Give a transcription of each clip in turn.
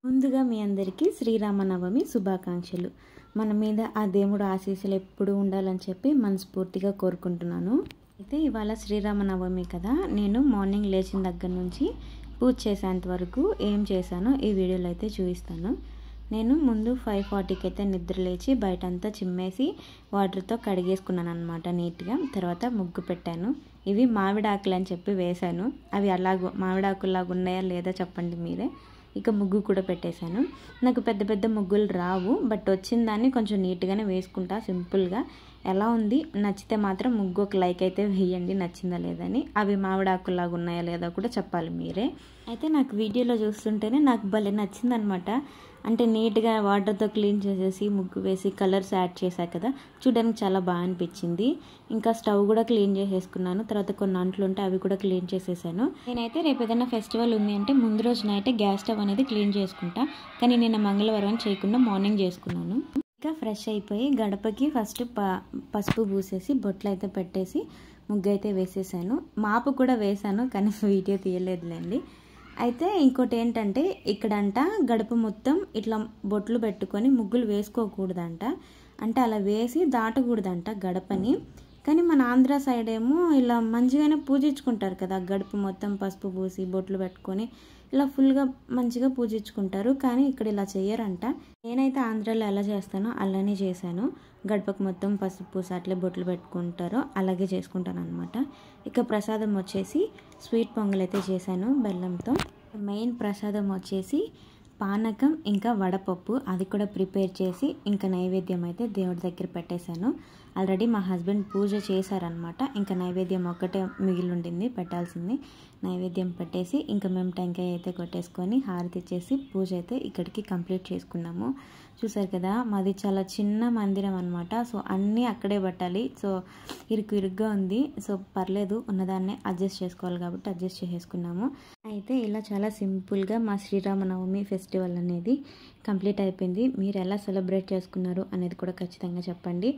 ముందుగా మీ అందరికీ శ్రీరామనవమి శుభాకాంక్షలు. మన మీద ఆ దేవుడు ఆశీస్సులు ఎప్పుడూ ఉండాలని చెప్పి మనస్ఫూర్తిగా కోరుకుంటున్నాను. అయితే ఇవాళ శ్రీరామనవమి కదా, నేను మార్నింగ్ లేచిన దగ్గర నుంచి పూజ చేసేంత వరకు ఏం చేశానో ఈ వీడియోలో అయితే చూపిస్తాను. నేను ముందు 5:40కి అయితే నిద్ర లేచి బయటంతా చిమ్మేసి వాటర్తో కడిగేసుకున్నాను అనమాట నీట్గా. తర్వాత ముగ్గు పెట్టాను. ఇవి మామిడాకులు అని చెప్పి వేశాను. అవి అలాగ మామిడాకుల్లాగా ఉన్నాయా లేదా చెప్పండి మీరే. ఇక ముగ్గు కూడా పెట్టేశాను. నాకు పెద్ద పెద్ద ముగ్గులు రావు, బట్ వచ్చిన దాన్ని కొంచెం నీట్గానే వేసుకుంటా సింపుల్గా. ఎలా ఉంది, నచ్చితే మాత్రం ముగ్గు ఒక లైక్ అయితే వేయండి, నచ్చిందా లేదని. అవి మామిడాకుల్లాగా ఉన్నాయా లేదా కూడా చెప్పాలి మీరే. అయితే నాకు వీడియోలో చూస్తుంటేనే నాకు భలే నచ్చిందనమాట. అంటే నీట్గా వాటర్తో క్లీన్ చేసేసి ముగ్గు వేసి కలర్స్ యాడ్ చేశాను కదా, చూడడానికి చాలా బాగా అనిపించింది. ఇంకా స్టవ్ కూడా క్లీన్ చేసేసుకున్నాను. తర్వాత కొన్ని అంట్లు ఉంటే అవి కూడా క్లీన్ చేసేసాను. నేనైతే రేపు ఏదైనా ఫెస్టివల్ ఉంది అంటే ముందు రోజు నైటే గ్యాస్ స్టవ్ అనేది క్లీన్ చేసుకుంటా, కానీ నిన్న మంగళవారం చేయకుండా మార్నింగ్ చేసుకున్నాను. ఇంకా ఫ్రెష్ అయిపోయి గడపకి ఫస్ట్ పసుపు పూసేసి బొట్లు అయితే పెట్టేసి ముగ్గు అయితే వేసేసాను. మాపు కూడా వేసాను, కానీ వీడియో తీయలేదులేండి. అయితే ఇంకోటి ఏంటంటే, ఇక్కడంట గడప మొత్తం ఇట్లా బొట్లు పెట్టుకొని ముగ్గులు వేసుకోకూడదంట. అంటే అలా వేసి దాటకూడదంట గడపని. కానీ మన ఆంధ్ర సైడ్ ఏమో ఇలా మంచిగానే పూజించుకుంటారు కదా, గడప మొత్తం పసుపు పూసి బొట్లు పెట్టుకొని ఇలా ఫుల్గా మంచిగా పూజించుకుంటారు. కానీ ఇక్కడ ఇలా చెయ్యరంట. నేనైతే ఆంధ్రాలో ఎలా చేస్తానో అలానే చేశాను. గడపకు మొత్తం పసుపు పూసి అట్లే బొట్లు పెట్టుకుంటారో అలాగే చేసుకుంటాను అనమాట. ఇక ప్రసాదం వచ్చేసి స్వీట్ పొంగల్ అయితే చేశాను బెల్లంతో. మెయిన్ ప్రసాదం వచ్చేసి పానకం ఇంకా వడపప్పు, అది కూడా ప్రిపేర్ చేసి ఇంకా నైవేద్యం అయితే దేవుడి దగ్గర పెట్టేశాను. ఆల్రెడీ మా హస్బెండ్ పూజ చేశారనమాట. ఇంకా నైవేద్యం ఒక్కటే మిగిలి ఉండింది పెట్టాల్సింది. నైవేద్యం పెట్టేసి ఇంకా మేము టెంకాయ అయితే కొట్టేసుకొని హారతి ఇచ్చేసి పూజ అయితే ఇక్కడికి కంప్లీట్ చేసుకున్నాము. చూసారు కదా, మాది చాలా చిన్న మందిరం అనమాట. సో అన్నీ అక్కడే పెట్టాలి. సో ఇరుగ్గా ఉంది. సో పర్లేదు, ఉన్నదాన్నే అడ్జస్ట్ చేసుకోవాలి కాబట్టి అడ్జస్ట్ చేసేసుకున్నాము. అయితే ఇలా చాలా సింపుల్గా మా శ్రీరామనవమి ఫెస్టివల్ అనేది కంప్లీట్ అయిపోయింది. మీరు ఎలా సెలబ్రేట్ చేసుకున్నారు అనేది కూడా ఖచ్చితంగా చెప్పండి.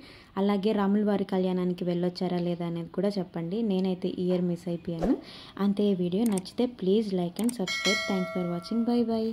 అలాగే రాముల వారి కళ్యాణానికి వెళ్ళొచ్చారా లేదా అనేది కూడా చెప్పండి. నేనైతే ఇయర్ మిస్ అయిపోయాను. అంతే. ఈ వీడియో నచ్చితే please like and subscribe. Thanks for watching. By by.